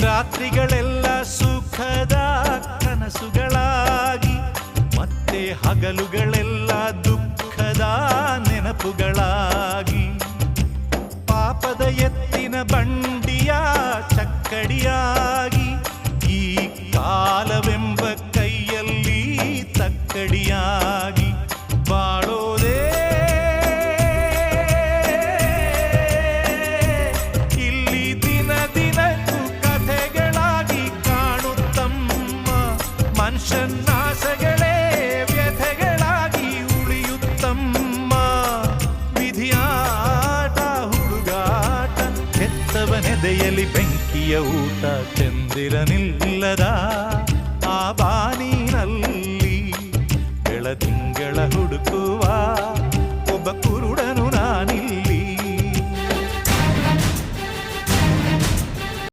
ರಾತ್ರಿಗಳೆಲ್ಲ ಸುಖದ ಕನಸುಗಳಾಗಿ ಮತ್ತೆ ಹಗಲುಗಳೆಲ್ಲ ದುಃಖದ ನೆನಪುಗಳಾಗಿ ಪಾಪದ ಎತ್ತಿನ ಬಂಡಿಯ ಚಕ್ಕಡಿಯಾಗಿ ಈ ಕಾಲವೆಂಬ ಕೈಯಲ್ಲಿ ತಕ್ಕಡಿಯಾಗಿ ಬಾಳೋದೇ ಇಲ್ಲಿ ದಿನ ದಿನಕ್ಕೂ ಕಥೆಗಳಾಗಿ ಕಾಣುತ್ತಮ್ಮ ಮನುಷ್ಯನಾಸಗಳೇ ವ್ಯಥೆಗಳಾಗಿ ಉಳಿಯುತ್ತಮ್ಮ ವಿಧಿಯಾಟ ಹುಡುಗಾಟ ಕೆತ್ತವನೆದೆಯಲ್ಲಿ ಬೆಂಕಿಯ ಊಟ ಚಂದಿರನಿಲ್ಲದ ಆ ಬಾನಿನಲ್ಲಿ ಬೆಳದಿಂಗಳ ಹುಡುಕುವ ಒಬ್ಬ ಕುರುಡ